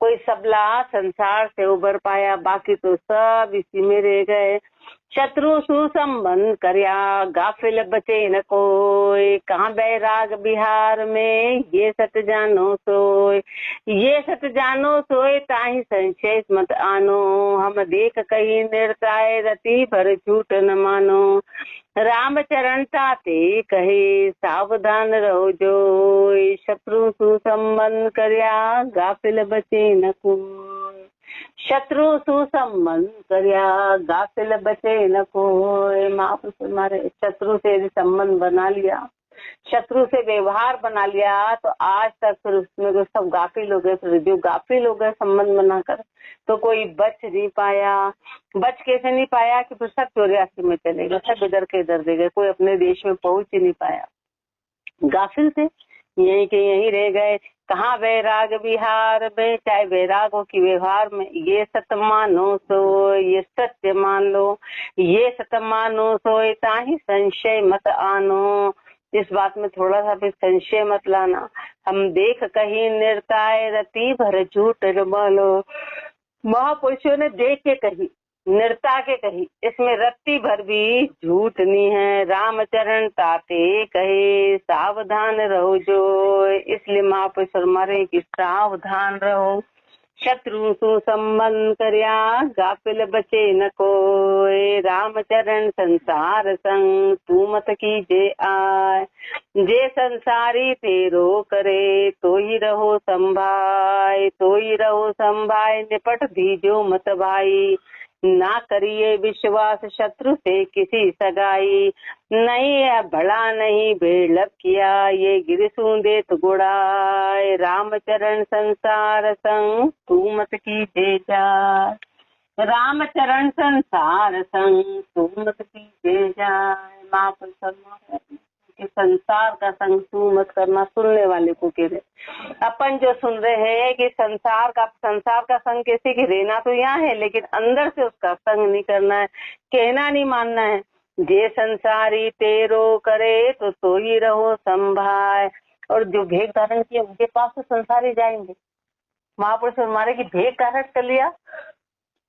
कोई सबला संसार से उबर पाया, बाकी तो सब इसी में रह गए। शत्रु सुसंबंध करया, गाफिल बचे न कोई। कहाँ बैराग बिहार में, ये सत जानो सोय। ये सत जानो सोय, ताहि संशय मत आनो। हम देख कहीं निर्ताय, रति भर झूठ न मानो। राम चरण ताते कहे, सावधान रहो जोय। शत्रु सुसंबंध करया, गाफिल बचे न कोई। शत्रु सुसंबंध करया, गाफिल बचे न कोई। महापुरुष हमारे शत्रु से यदि संबंध बना लिया, शत्रु से व्यवहार बना लिया, तो आज तक फिर उसमें तो सब गाफिल हो गए। फिर जो गाफिल हो गए संबंध बनाकर, तो कोई बच नहीं पाया। बच कैसे नहीं पाया कि फिर सब 84 में चले गए, सब इधर के इधर दे गए, कोई अपने देश में पहुंच ही नहीं पाया। गाफिल थे, यहीं के यहीं रह गए। कहाँ वैराग विहार में, चाहे वैराग हो कि व्यवहार में। ये सत मानो सो, ये सत्य मान लो। ये सत मानो सोय, ताहि संशय मत आनो। इस बात में थोड़ा सा भी संशय मत लाना। हम देख कहीं निर्ताय, रति भर झूठ न मानो। महापुरुषों ने देख के कही, निर्ता के कही, इसमें रत्ती भर भी झूठ नहीं है। रामचरण ताते कहे, सावधान रहो जो। इसलिए महापुरुष हमारे की सावधान रहो। शत्रु सुसंबंध करया, गाफिल बचे न कोय। रामचरण संसार संग, तू मत कीजे आय। जे संसारी तेरो करे, तो ही रहो संभाय। तो ही रहो संभाय, निपट दीजो मत भाई। ना करिए विश्वास शत्रु से किसी सगाई। नहीं है भला नहीं बेलब किया, ये गिर सूंदे तो गुड़ाए। रामचरण संसार संग, तू मत कीजे जाय। रामचरण संसार संग, तू मत कीजे जाय। महापुरुष कि संसार का संग तू मत करना, सुनने वाले को कह रहे। अपन जो सुन रहे हैं कि संसार का संग कैसे कि रहना तो यहाँ है, लेकिन अंदर से उसका संग नहीं करना है, कहना नहीं मानना है। जे संसारी तेरो करे, तो ही रहो संभाय। और जो भेद धारण किया उनके पास तो संसारी जाएंगे। महापुरुष हमारे की भेद धारण कर लिया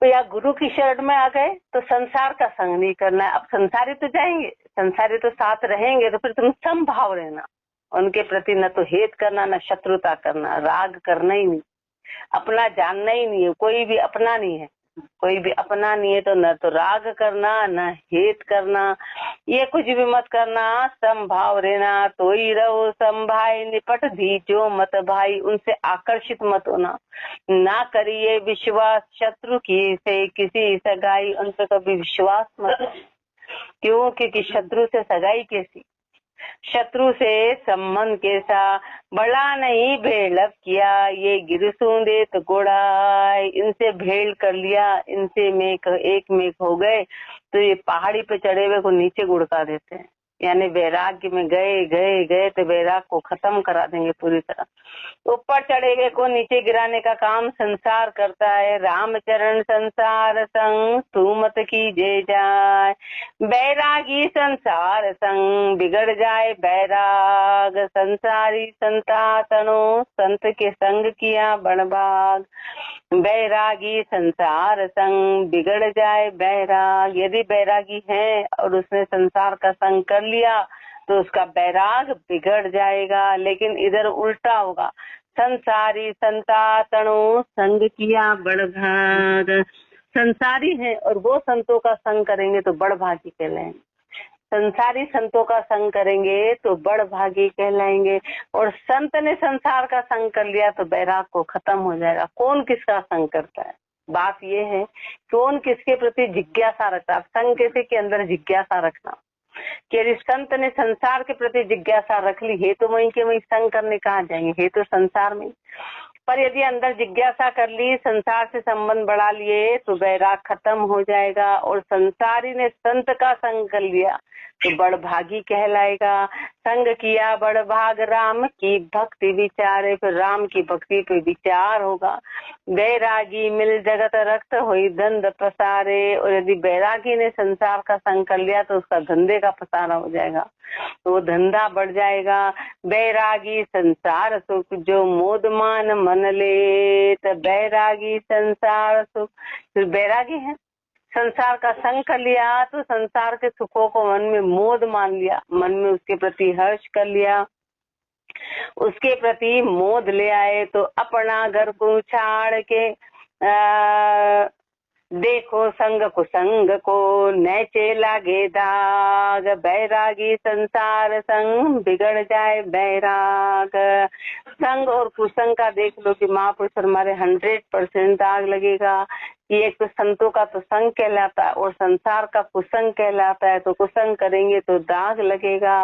तो या गुरु की शरण में आ गए, तो संसार का संग नहीं करना है। अब संसारी तो जाएंगे, संसारी तो साथ रहेंगे, तो फिर तुम समभाव रहना उनके प्रति, न तो हेत करना न शत्रुता करना, राग करना ही नहीं, अपना जानना ही नहीं है। कोई भी अपना नहीं है, कोई भी अपना नहीं है, तो न तो राग करना न हेत करना, ये कुछ भी मत करना, समभाव रहना। तो ही रहो संभाई, निपट दीजो मत भाई। उनसे आकर्षित मत होना। ना करिए विश्वास शत्रु की से किसी सगाई, उन पर कभी विश्वास मत। क्यों? क्योंकि शत्रु से सगाई कैसी, शत्रु से संबंध कैसा। भला नहीं भेड़प किया, ये गिरसूंदे तो गोड़ाई। इनसे भेड़ कर लिया, इनसे एक मेक हो गए, तो ये पहाड़ी पे चढ़े हुए को नीचे गुड़का देते हैं। यानी वैराग्य में गए गए गए तो वैराग को खत्म करा देंगे पूरी तरह। ऊपर चढ़े हुए को नीचे गिराने का काम संसार करता है। रामचरण संसार संग, तू मत कीजे जाय। बैरागी संसार संग, बिगड़ जाए बैराग। संसारी संतातनो, संत के संग किया बड़भाग। बैरागी संसार संग, बिगड़ जाए बैराग। यदि बैरागी है और उसने संसार का संग कर लिया, तो उसका बैराग बिगड़ जाएगा। लेकिन इधर उल्टा होगा, संसारी संतातनो, संग किया बड़भाग। संसारी है और वो संतों का संग करेंगे तो बड़भागी कहलाएंगे। संसारी संतों का संग करेंगे तो बड़भागी कहलाएंगे। और संत ने संसार का संग कर लिया तो बैराग को खत्म हो जाएगा। कौन किसका संग करता है, बात ये है कौन किसके प्रति जिज्ञासा रखता है। संग कैसे के अंदर जिज्ञासा रखना, कि संत ने संसार के प्रति जिज्ञासा रख ली है तो वहीं के वहीं संग करने कहाँ जाएंगे, है तो संसार में। पर यदि अंदर जिज्ञासा कर ली, संसार से संबंध बढ़ा लिए, तो बैराग खत्म हो जाएगा। और संसारी ने संत का संग कर लिया तो बड़भागी कहलाएगा। संग किया बड़भाग राम की भक्ति विचारे, फिर राम की भक्ति पे विचार होगा। बैरागी मिल जगत रक्त हुई धंध पसारे, और यदि बैरागी ने संसार का संग कर लिया तो उसका धंधे का पसारा हो जाएगा, तो वो धंधा बढ़ जाएगा। बैरागी संसार सुख जो मोदमान मन ले, तो बैरागी संसार सुख, फिर बैरागी है संसार का संग कर लिया तो संसार के सुखों को मन में मोद मान लिया, मन में उसके प्रति हर्ष कर लिया, उसके प्रति मोद ले आए, तो अपना घर को छाड़ के देखो संग कुसंग को नैचे लागे दाग। बैरागी संसार संग बिगड़ जाए बैराग। संग और कुसंग का देख लो कि महापुरुष हमारे 100% दाग लगेगा कि एक तो संतों का तो संग कहलाता है और संसार का कुसंग कहलाता है, तो कुसंग करेंगे तो दाग लगेगा।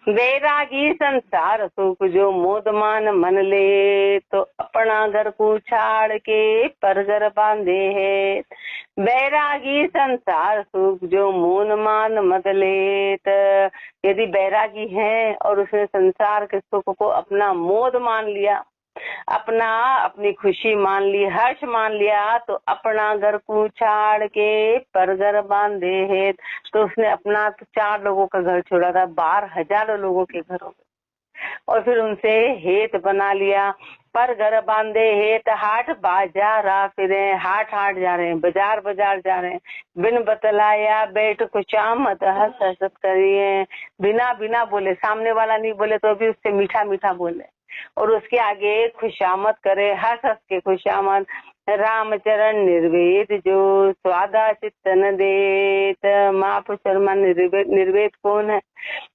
बैरागी संसार सुख जो मोदमान मन ले, तो अपना घर को छाड़ के परघर बांधे है। बैरागी संसार सुख जो मोन मान मत लेत, यदि बैरागी है और उसने संसार के सुख को अपना मोद मान लिया, अपनी खुशी मान ली, हर्ष मान लिया, तो अपना घर को छाड़ के परघर बांधे है, तो उसने अपना तो 4 लोगों का घर छोड़ा था, 12,000 लोगों के घरों में, और फिर उनसे हेत बना लिया। पर घर बांधे हेत हाट बाजार फिरे, हाट जा रहे हैं, बाजार जा रहे हैं, बिन बतलाया बैठ खुशामत हंस हंसत करिए, बिना बोले, सामने वाला नहीं बोले तो भी उससे मीठा मीठा बोले और उसके आगे खुशामत करे, हंस हंस के खुशामत। रामचरण निर्वेद जो स्वादा चित्तन देत। महापुरुष शर्मा निर्वेद कौन है?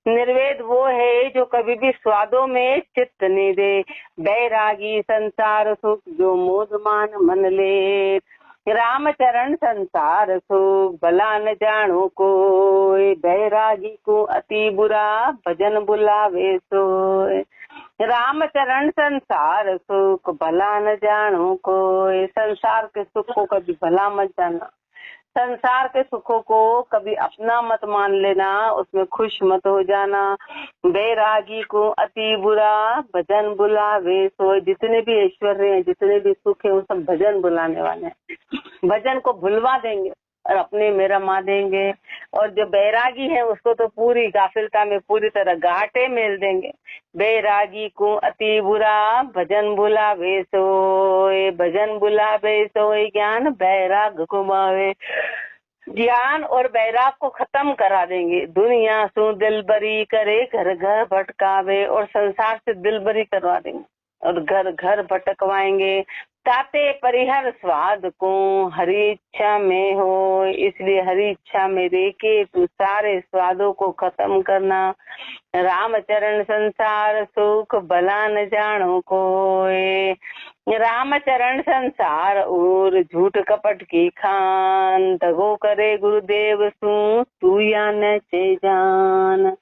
निर्वेद वो है जो कभी भी स्वादों में चित्त नहीं दे। बैरागी संसार सुख जो मोदमान मन ले। रामचरण संसार सुख भला न जानो कोई, बैरागी को अति बुरा भजन बुलावे सोए। रामचरण संसार सुख भला न जानो कोई, संसार के सुख को कभी भला मत जाना, संसार के सुखों को कभी अपना मत मान लेना, उसमें खुश मत हो जाना। बैरागी को अति बुरा भजन बुलावे सोए, जितने भी ऐश्वर्य हैं, जितने भी सुख है, वो सब भजन बुलाने वाले हैं, भजन को भुलवा देंगे और अपने में रमा देंगे। और जो बैरागी है उसको तो पूरी गाफिलता में पूरी तरह घाटे मेल देंगे। बैरागी को अति बुरा भजन बुलावे सोए, भजन बुलावे सोए ज्ञान बैराग घुमावे, ज्ञान और बैराग को खत्म करा देंगे। दुनिया सो दिलबरी करे घर घर भटकावे, और संसार से दिलबरी करवा देंगे और घर घर भटकवाएंगे। ताते परिहर स्वाद को हरी इच्छा में हो, इसलिए हरी इच्छा में रह के तू सारे स्वादों को खत्म करना। रामचरण संसार सुख भला न जानो कोई, रामचरण संसार और झूठ कपट की खान, दगो करे गुरुदेव सू तू या न चे जान।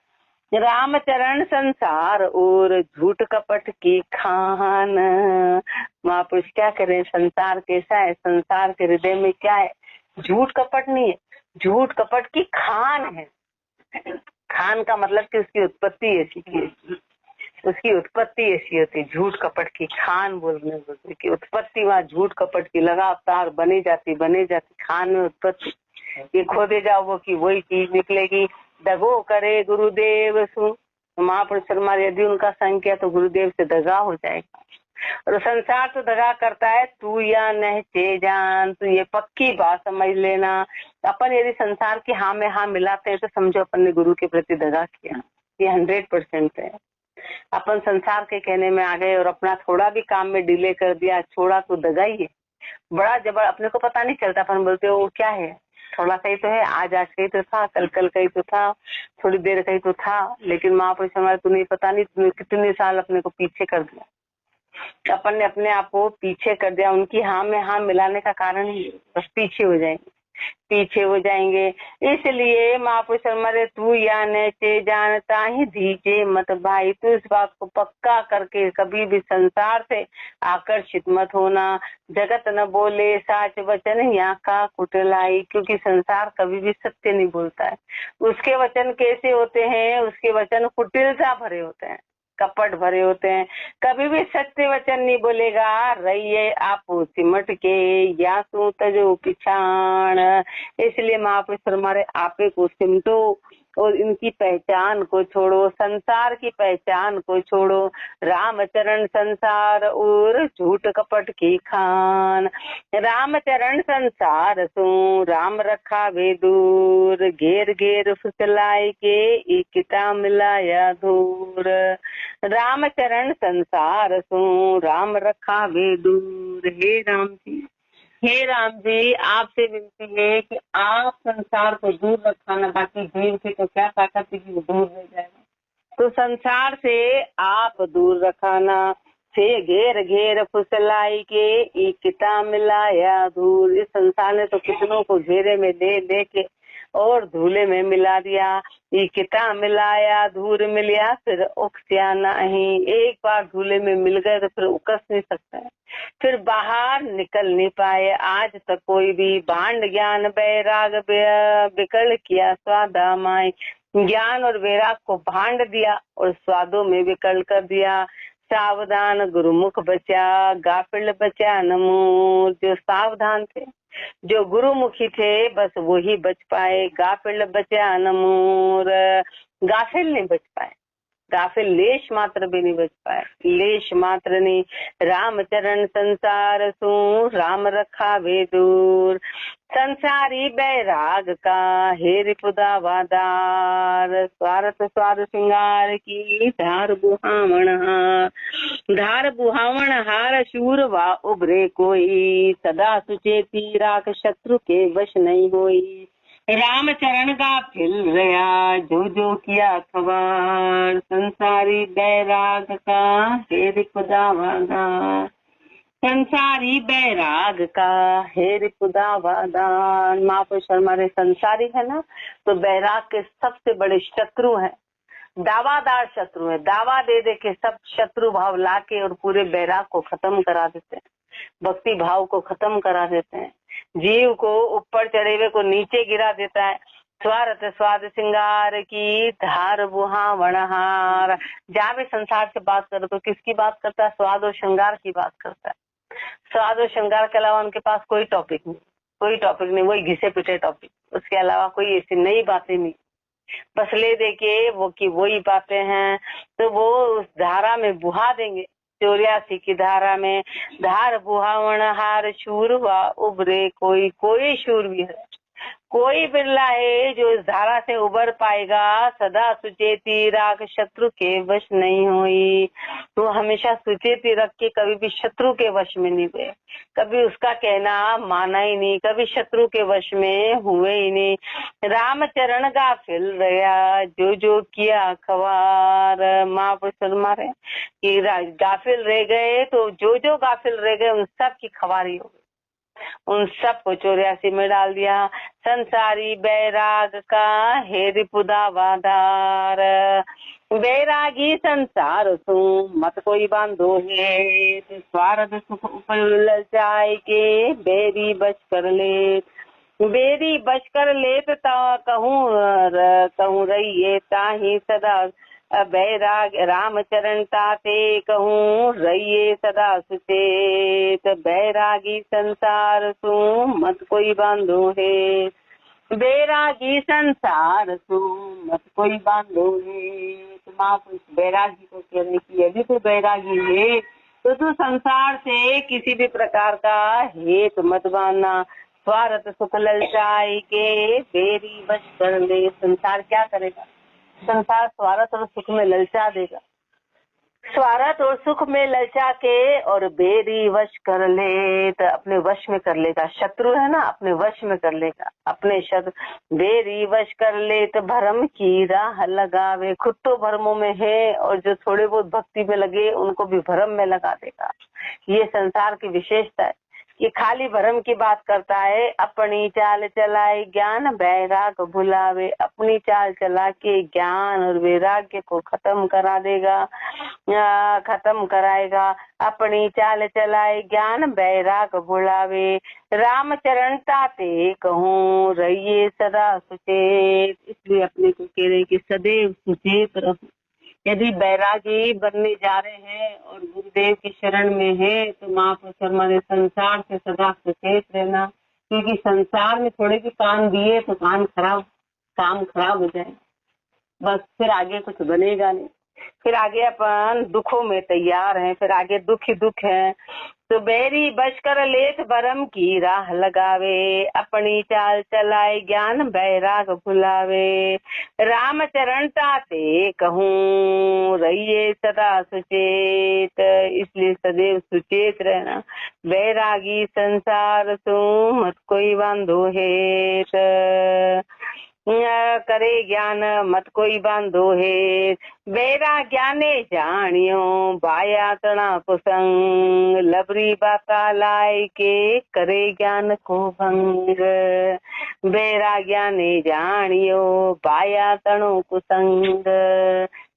रामचरण संसार और झूठ कपट की खान। महापुरुष क्या करें, संसार कैसा है, संसार के हृदय में क्या है, झूठ कपट नहीं है, झूठ कपट की खान है। खान का मतलब कि उसकी उत्पत्ति ऐसी की, उसकी उत्पत्ति ऐसी होती, झूठ कपट की खान बोलने की उत्पत्ति वहाँ झूठ कपट की लगातार बनी जाती खान में उत्पत्ति। ये खोदे जाओ कि वही चीज निकलेगी। दगो करे गुरुदेव सु, महापुरुष शर्मा यदि उनका संग किया तो गुरुदेव से दगा हो जाएगा। और संसार तो दगा करता है, तू या न चे जान, तू ये पक्की बात समझ लेना। अपन यदि संसार की हाँ में हाँ मिलाते हैं तो समझो अपन ने गुरु के प्रति दगा किया, ये 100% है। अपन संसार के कहने में आ गए और अपना थोड़ा भी काम में डिले कर दिया, छोड़ा तो दगा ही है। बड़ा जबर, अपने को पता नहीं चलता, अपन बोलते हो क्या है, थोड़ा सा ही तो है, आज कहीं तो था, कल कहीं तो था, थोड़ी देर कहीं तो था, लेकिन महापुरुष हमारे तुम्हें पता नहीं तुमने कितने साल अपने को पीछे कर दिया। अपन ने अपने आप को पीछे कर दिया, उनकी हाँ में हाँ मिलाने का कारण ही बस पीछे हो जाएंगे। पीछे हो जाएंगे। इसलिए महापुरुष हमारे तू या नैचे जानता ही दीजे मत भाई, तू इस बात को पक्का करके कभी भी संसार से आकर्षित मत होना। जगत न बोले साच वचन यहाँ का कुटलाई, क्योंकि संसार कभी भी सत्य नहीं बोलता है। उसके वचन कैसे होते हैं? उसके वचन कुटिलता भरे होते हैं, कपट भरे होते हैं। कभी भी सत्य वचन नहीं बोलेगा। रहिए आप सिमट के या तू तजो पिछाण। इसलिए महापुरुष हमारे आपे को सिमटो और इनकी पहचान को छोड़ो, संसार की पहचान को छोड़ो। रामचरण संसार और झूठ कपट की खान। रामचरण संसार सु राम रखा वे दूर, घेर घेर फुसलाई के एकता मिलाया धूर। रामचरण संसार सु राम रखा वे दूर। हे राम जी, आपसे विनती है कि आप संसार को दूर रखाना, बाकी जीव से तो क्या ताकत है कि वो दूर रह जाएगा। तो संसार से आप दूर रखाना। से घेर घेर फुसलाई के एकता मिलाया धूल। इस संसार ने तो कितनों को घेरे में ले लेके और धूले में मिला दिया। एकता मिलाया धूल मिलिया फिर उकसिया नहीं। एक बार धूले में मिल गए तो फिर उकस नहीं सकता है, फिर बाहर निकल नहीं पाए। आज तक कोई भी भांड ज्ञान बैराग विकल किया स्वादा माई। ज्ञान और वैराग को भांड दिया और स्वादों में विकल कर दिया। सावधान गुरुमुख बचा, गाफिल बचा नमूर। जो सावधान थे, जो गुरुमुखी थे, बस वही बच पाए। गाफिल बचा नमूर, गाफिल नहीं बच पाए। गाफिल लेश मात्र भी नहीं बच पाए, लेश मात्र नहीं। रामचरण संसार सु राम रखा वे दूर। संसारी बैराग का हेर खुदा वादार। स्वार्थ स्वाद श्रृंगार की धार बुहावण हार। धार बुहावण हार शूर वा उभरे कोई। सदा सुचेती राख शत्रु के वश नहीं होई। रामचरण का फिल रहा जो जो किया खबर। संसारी बैराग का हेर खुदा वादार। संसारी बैराग का हेर खुदा वादान। महापुरुष हमारे संसारी है ना, तो बैराग के सबसे बड़े शत्रु हैं, दावादार शत्रु है। दावा दे दे के सब शत्रु भाव लाके और पूरे बैराग को खत्म करा देते हैं, भक्ति भाव को खत्म करा देते हैं, जीव को ऊपर चढ़े हुए को नीचे गिरा देता है। स्वार्थ स्वाद श्रृंगार की धार बुहावण हार। जहाँ भी संसार से बात करो तो किसकी बात करता है? स्वाद और श्रृंगार की बात करता है। स्वाद और श्रृंगार के अलावा उनके पास कोई टॉपिक नहीं, कोई टॉपिक नहीं, वही घिसे पिटे टॉपिक। उसके अलावा कोई ऐसी नई बातें नहीं। बस ले दे के वो की वही बातें हैं, तो वो उस धारा में बुहा देंगे। 84 की धारा में धार बुहावण हार शूर वा उभरे कोई। कोई शूरवीर है, कोई बिरला है जो इस धारा से उबर पाएगा। सदा सुचेती राख शत्रु के वश नहीं हुई। तो हमेशा सुचेती रख के कभी भी शत्रु के वश में नहीं हुए, कभी उसका कहना माना ही नहीं, कभी शत्रु के वश में हुए ही नहीं। रामचरण गाफिल रहा जो जो किया खवार। महापुरुष मारे कि गाफिल रह गए, तो जो जो गाफिल रह गए उन सब की खवारी हो गई, उन सबको 84 में डाल दिया। संसारी बैराग का हेर खुदा वादार। बैरागी संसार सु मत कोई बांधो है। स्वार्थ सुख उपल जाए के बेरी बच कर ले। बेरी बच कर ले तो कहूँ रहिए ताही सदा बैराग। रामचरण ताते कहूँ रहिए सदा सुचेत। बैरागी संसार सु मत कोई बांधो है। बैरागी संसार सु मत कोई बांधो है। तो महापुरुष बैरागी को कहने की, यदि तो बैरागी है तो तू संसार से किसी भी प्रकार का हेत मत बांधना। स्वार्थ सुख ललचाई के बेरी बच कर ले। संसार क्या करेगा? संसार स्वार्थ और सुख में ललचा देगा, स्वार्थ और सुख में ललचा के और बेरी वश कर ले, तो अपने वश में कर लेगा। शत्रु है ना, अपने वश में कर लेगा अपने शत्रु। बेरी वश कर ले तो भरम की राह लगावे। खुद तो भरमों में है और जो थोड़े बहुत भक्ति में लगे उनको भी भरम में लगा देगा। ये संसार की विशेषता है ये खाली भरम की बात करता है। अपनी चाल चलाए ज्ञान वैराग भुलावे, अपनी चाल चला के ज्ञान और वैराग्य को खत्म करा देगा, खत्म कराएगा। अपनी चाल चलाए ज्ञान वैराग भुलावे, राम चरण ताते कहूँ रहिए सदा सुचेत। इसलिए अपने को कह रहे कि सदैव सुचेत रहो। यदि बैरागी बनने जा रहे हैं और गुरुदेव की शरण में है तो महापुरुष शर्मा ने संसार से सदा सचेत रहना, क्योंकि संसार में थोड़े भी काम दिए तो काम खराब हो जाए, बस फिर आगे कुछ बनेगा नहीं। फिर आगे अपन दुखों में तैयार हैं, फिर आगे दुख ही दुख है। तो बैरी बचकर लेत भरम की राह लगावे, अपनी चाल चलाए ज्ञान बैराग भुलावे, राम चरण ताते कहूँ रहिए सदा सुचेत। इसलिए सदैव सुचेत रहना। बैरागी संसार सो मत कोई बांधो हेत, करे ज्ञान मत कोई बांधो है, बेरा ज्ञाने जानियो बाया तना कुसंग, लबरी बाता लाए के करे ज्ञान को भंग, बेरा ज्ञाने जानियो बाया तणो कुसंग।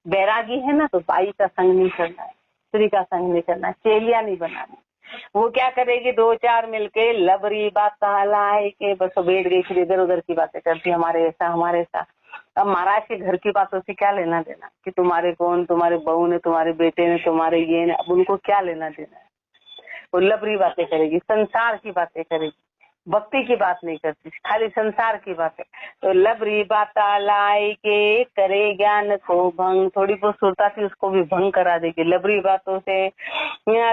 बैरागी है ना तो बाई का संग नहीं करना है, स्त्री का संग नहीं करना, चेलिया नहीं बनानी। वो क्या करेगी, दो चार मिलके लबरी बात लाए के बस बैठ गई, फिर इधर उधर की बातें करती, हमारे ऐसा हमारे ऐसा। अब महाराज के घर की बातों से क्या लेना देना कि तुम्हारे कौन, तुम्हारे बहू ने, तुम्हारे बेटे ने, तुम्हारे ये ने, अब उनको क्या लेना देना है। वो लबरी बातें करेगी, संसार की बातें करेगी, भक्ति की बात नहीं करती, खाली संसार की बातें। तो लबरी बाता लाई के करे ज्ञान को भंग, थोड़ी बहुत सुरता थी उसको भी भंग करा देगी लबरी बातों से।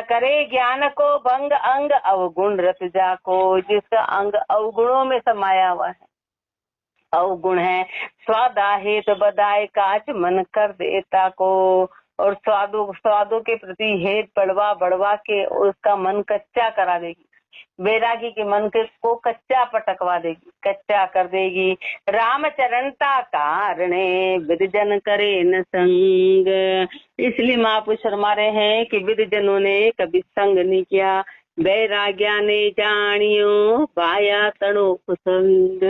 करे ज्ञान को भंग अंग अवगुण रत जाको, जिसका अंग अवगुणों में समाया हुआ है, अवगुण है। स्वादा हेत बदाए काच मन कर देता को, और स्वादों के प्रति हेत बढ़वा के उसका मन कच्चा करा देगी। बैरागी के मन को कच्चा पटकवा देगी, कच्चा कर देगी। राम चरणता कारणे विद जन करे न संग, इसलिए महापुरुष फरमा रहे हैं कि विद जनों ने कभी संग नहीं किया। बैराग्या ने जानियो बाया तणो कुसंग,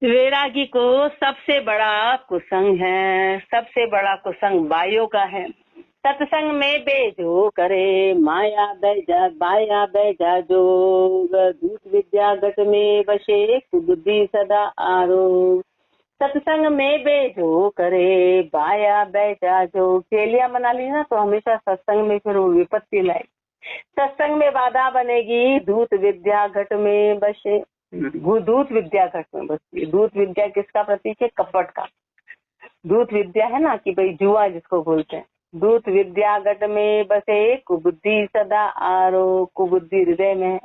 वैरागी को सबसे बड़ा कुसंग है, सबसे बड़ा कुसंग बाइयों का है। सत्संग में बेजो करे माया बाया बैजा जोग, दूत विद्या घट में बसे बुद्धि सदा आरोग। सत्संग में बेजो करे बाया बैजा जोग, चेलिया बना ली ना तो हमेशा सत्संग में फिर वो विपत्ति लाए। सत्संग में बाधा बनेगी, दूत विद्या घट में बसे, दूत विद्या घट में बसती। दूत विद्या किसका प्रतीक है, कपट का। दूत विद्या है ना कि भाई जुआ जिसको बोलते हैं। दूत विद्या घट में बसे कुबुद्धि सदा आरो, कुबुद्धि हृदय में है,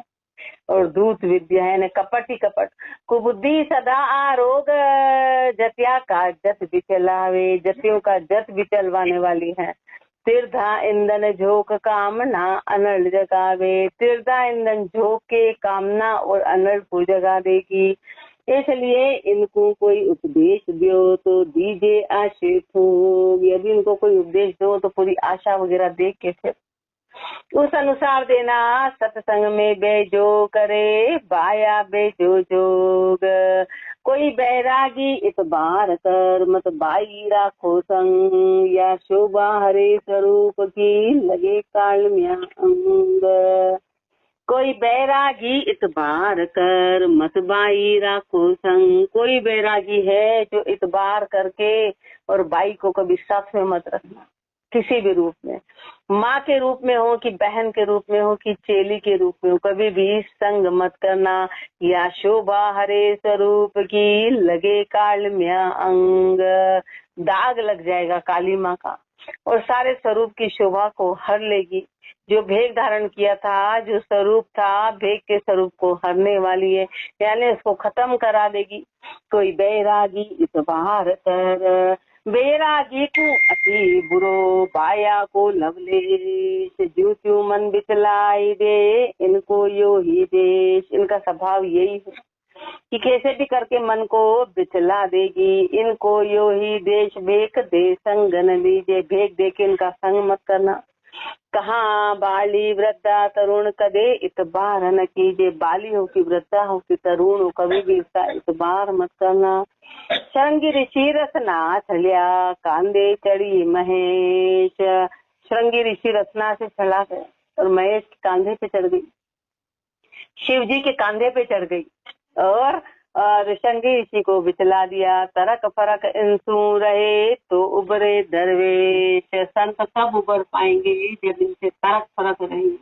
और दूत विद्या है न कपट ही कपट। कुबुद्धि सदा आरोग, जतिया का जत बिचलावे, जतियों का जत बिचलवाने वाली है। तीर्धा ईंधन झोंक कामना अनल जगावे, तीर्धा ईंधन झोंक के कामना और अनल को जगा देगी। इसलिए इनको कोई उपदेश दो तो दीजिए आशित हो, यदि इनको कोई उपदेश दो तो पूरी आशा वगैरह देख के फिर उस अनुसार देना। सत्संग में बेजो करे बाया बेजो जोग, कोई बैरागी इतबार कर मत बाई राखो संग, या शोभा हरे स्वरूप की लगे कालम्या अंग। कोई बैरागी इतबार कर मत बाई राखो संग, कोई बैरागी है जो इतबार करके और बाई को कभी साथ में मत रखना, किसी भी रूप में, माँ के रूप में हो कि बहन के रूप में हो कि चेली के रूप में हो, कभी भी संग मत करना। या शोभा हरे स्वरूप की लगे कालम्या अंग, दाग लग जाएगा काली माँ का और सारे स्वरूप की शोभा को हर लेगी। जो भेग धारण किया था, जो स्वरूप था, भेग के स्वरूप को हरने वाली है, यानी उसको खत्म करा देगी। कोई बैरागी इतबार कर, बैरागी को अति बुरो बाया को लवलेश, जो त्यों मन बिचलाई दे इनको यो ही देश। इनका स्वभाव यही है कि कैसे भी करके मन को बिचला देगी। इनको यो ही देश भेक दे संग न लीजिए, भेक दे के इनका संग मत करना। कहाँ बाली वृद्धा तरुण कदे इतबार न कीजिए। बाली हो कि वृद्धा हो कि तरुण हो, कभी भी इसका इतबार मत करना। श्रृंगी ऋषि रसना चलिया कांदे चढ़ी महेश। श्रृंगी ऋषि रसना से चला गया और महेश के कांधे पे चढ़ गई, शिव जी के कांधे पे चढ़ गई और श्रृंगी ऋषि को बिचला दिया। तरक फरक इंसू रहे तो उबरे दरवेश। संत कब उबर पाएंगे जब इनसे तरक फरक रहेंगे,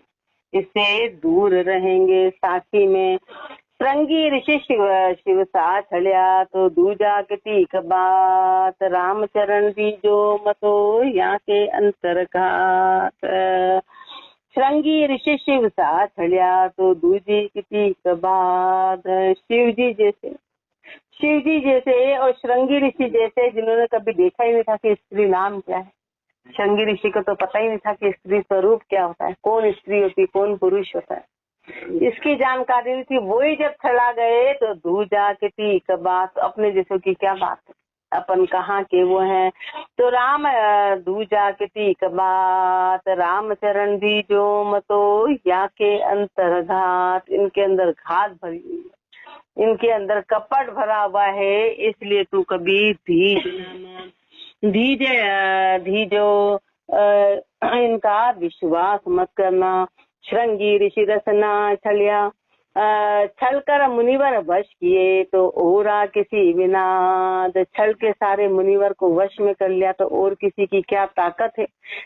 इससे दूर रहेंगे। साथी में श्रृंगी ऋषि शिव सा छलिया तो दूजा तीख बात। रामचरण दीजो मतो यहाँ के अंतर घात। श्रृंगी ऋषि शिव सा छलिया तो दूजी तीख बात। शिव जी जैसे और श्रृंगी ऋषि जैसे जिन्होंने कभी देखा ही नहीं था कि स्त्री नाम क्या है। श्रृंगी ऋषि को तो पता ही नहीं था कि स्त्री स्वरूप क्या होता है, कौन स्त्री होती, कौन पुरुष होता है, इसकी जानकारी नहीं थी। वही जब चला गए तो दूजा तीख बात। अपने जैसे की क्या बात है, अपन कहाँ के वो हैं। तो राम दूजा तीख बात। रामचरण दी जो मतो या के अंतर्घात। इनके अंदर घात भरी हुई है, इनके अंदर कपट भरा हुआ है, इसलिए तू कभी धीजो इनका विश्वास मत करना। श्रृंगी ऋषि रसना छलिया छल कर मुनिवर वश किए तो ओरा किसी विनाद। छल के सारे मुनिवर को वश में कर लिया तो और किसी की क्या ताकत है।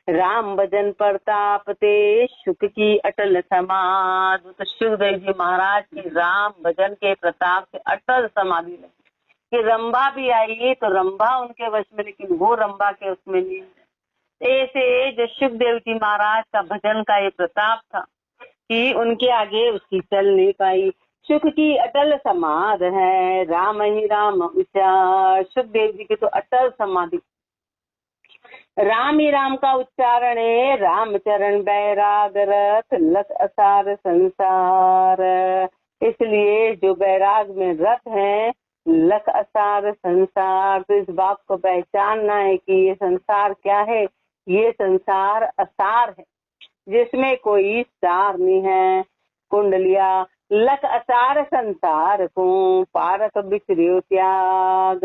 राम भजन प्रताप ते सुख की अटल समाधि। तो सुखदेव जी महाराज की राम भजन के प्रताप से अटल समाधि लगी कि रंभा भी आई तो रंभा उनके वश में, लेकिन वो रंभा के उसमें नहीं। ऐसे जो सुखदेव जी महाराज का भजन का ये प्रताप था कि उनके आगे उसकी चल नहीं पाई। सुख की अटल समाध है, राम ही राम उच्चार। सुखदेव जी की तो अटल समाधि, राम ही राम का उच्चारण है। रामचरण बैराग रथ लख असार संसार। इसलिए जो बैराग में रथ है लख असार संसार। तो इस बात को पहचानना है कि ये संसार क्या है, ये संसार असार है जिसमें कोई सार नहीं है। कुंडलिया लख असार संसार को पारक बिचरियो त्याग।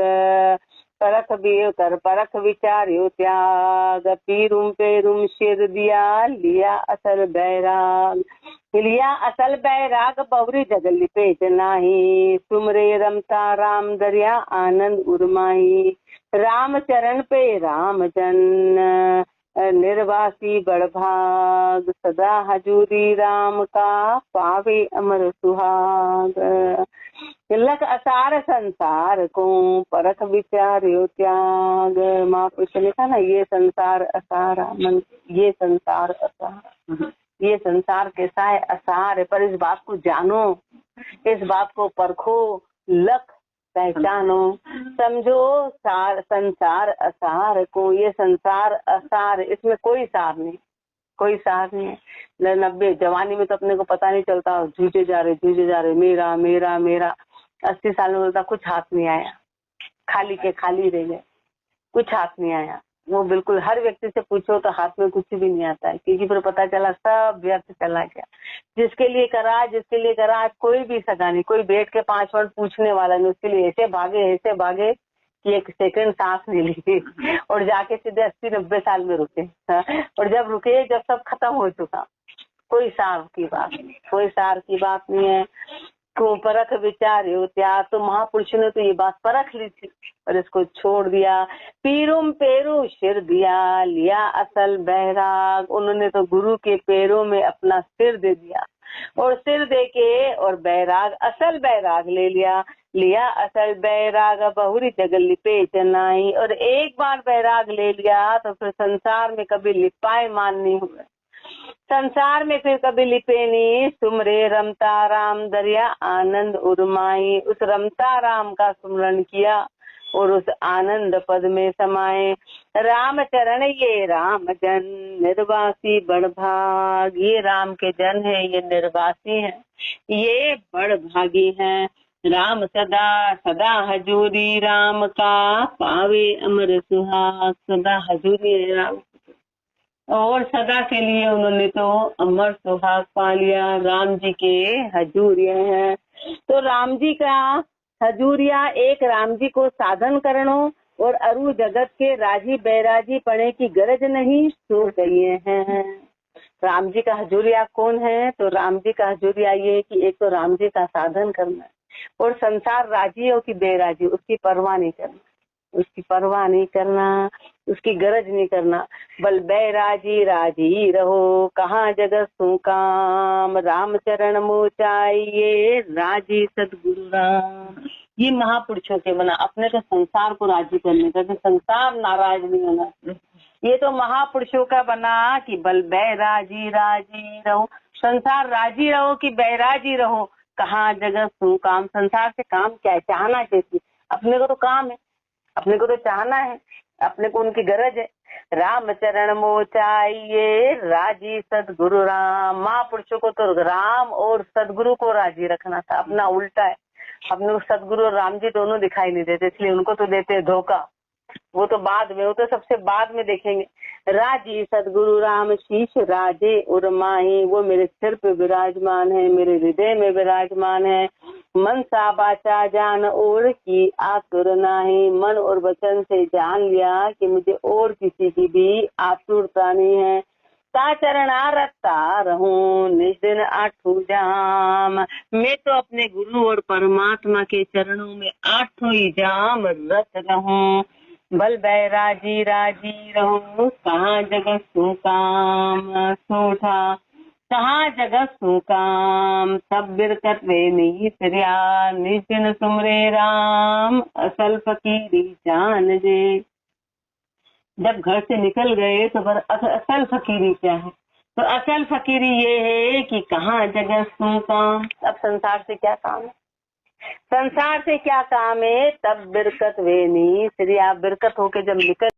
परख भी कर परख विचारियो त्याग। पीरुम पेरुम सिर दिया लिया असल बैराग। लिया असल बैराग बहुरी जगल लिपेट नाही। सुमरे रमता राम दरिया आनंद उर्माही। राम चरण पे राम जन निर्वासी बड़भाग। सदा हजूरी राम का पावे अमर सुहाग। लख असार संसार को परख विचार्यो त्याग। महापुरुष ने कहा ना, ये संसार असार मन, ये संसार असार, ये संसार कैसा है, असार है। पर इस बात को जानो, इस बात को परखो, लख पहचानो, समझो सार संसार असार को। ये संसार असार, इसमें कोई सार नहीं, कोई सार नहीं है। 90 जवानी में तो अपने को पता नहीं चलता, झूठे जा रहे मेरा मेरा मेरा। 80 साल में बोलता कुछ हाथ नहीं आया, खाली के खाली रह गए, कुछ हाथ नहीं आया। वो बिल्कुल हर व्यक्ति से पूछो तो हाथ में कुछ भी नहीं आता है, क्योंकि फिर पता चला सब व्यर्थ चला गया। जिसके लिए करा आज कोई भी सगा नहीं, कोई बैठ के 5 मिनट पूछने वाला नहीं। उसके लिए ऐसे भागे कि एक सेकंड सांस नहीं ली और जाके सीधे 80-90 साल में रुके। और जब रुके, जब सब खत्म हो चुका, कोई सार की बात नहीं है। को परख विचार्यो त्याग। तो महापुरुष ने तो ये बात परख ली थी और इसको छोड़ दिया। पीरुम पेरू सिर दिया लिया असल बैराग। उन्होंने तो गुरु के पैरों में अपना सिर दे दिया और सिर दे के और बैराग, असल बैराग ले लिया असल बैराग। बहुरी जगल लिपेट नाही। और एक बार बैराग ले लिया तो फिर संसार में कभी लिपाए मान नहीं हुए, संसार में फिर कभी लिपे नहीं। सुमरे रमता राम दरिया आनंद उर्माई। उस रमता राम का सुमरण किया और उस आनंद पद में समाये। राम चरण ये राम जन निर्वासी बड़भाग। ये राम के जन है, ये निर्वासी है, ये बड़भागी हैं। राम सदा सदा हजूरी राम का पावे अमर सुहाग। सदा हजूरी राम, और सदा के लिए उन्होंने तो अमर सुहाग पा लिया। राम जी के हजूरिया है। तो राम जी का हजूरिया एक राम जी को साधन करणो और अरु जगत के राजी बैराजी पड़े की गरज नहीं सो गई हैं। राम जी का हजूरिया कौन है? तो राम जी का हजूरिया ये कि एक तो राम जी का साधन करना और संसार राजी हो कि बेराजी उसकी परवाह नहीं करना, उसकी परवाह नहीं करना, उसकी गरज नहीं करना। बल बैराजी राजी रहो कहाँ जगत सु काम, राम चरण मोचाइए राजी सतगुरु राम। ये महापुरुषों के बना अपने तो संसार को राजी करने का, संसार नाराज नहीं होना। ये तो महापुरुषों का बना कि बल बैराजी राजी रहो, संसार राजी रहो कि बैराजी रहो, कहाँ जगत सु काम। संसार से काम क्या है? चाहना कैसी? अपने को तो काम है, अपने को तो चाहना है, अपने को उनकी गरज है। राम चरण मोचाइए राजी सदगुरु राम। महापुरुषों को तो राम और सदगुरु को राजी रखना था, अपना उल्टा है। अपने को सदगुरु और राम जी दोनों दिखाई नहीं देते, इसलिए उनको तो देते धोखा। वो तो बाद में, वो तो सबसे बाद में देखेंगे। राजी सदगुरु राम शीश राजे उर्माही, वो मेरे सिर पे विराजमान है, मेरे हृदय में विराजमान है। मन सा बाचा जान और की आतुर नाही, मन और वचन से जान लिया कि मुझे और किसी की भी आतुरता नहीं है। ता चरणा रखता रहूं निज दिन आठों जाम, मैं तो अपने गुरु और परमात्मा के चरणों में आठों ही जाम रत रहूं। बल बैराजी राजी रहूं कहाँ जगत सु काम, सोठा कहाँ जगत सु काम, सब बिरकत वे नीसरिया निज दिन सुमरे राम, असल फकीरी जान जे। जब घर से निकल गए तो असल फकीरी क्या है? तो असल फकीरी ये है कि कहाँ जगत सु काम। अब संसार से क्या काम है? संसार से क्या काम है? तब बिरकत वे नीसरिया, बिरकत होके जब निकल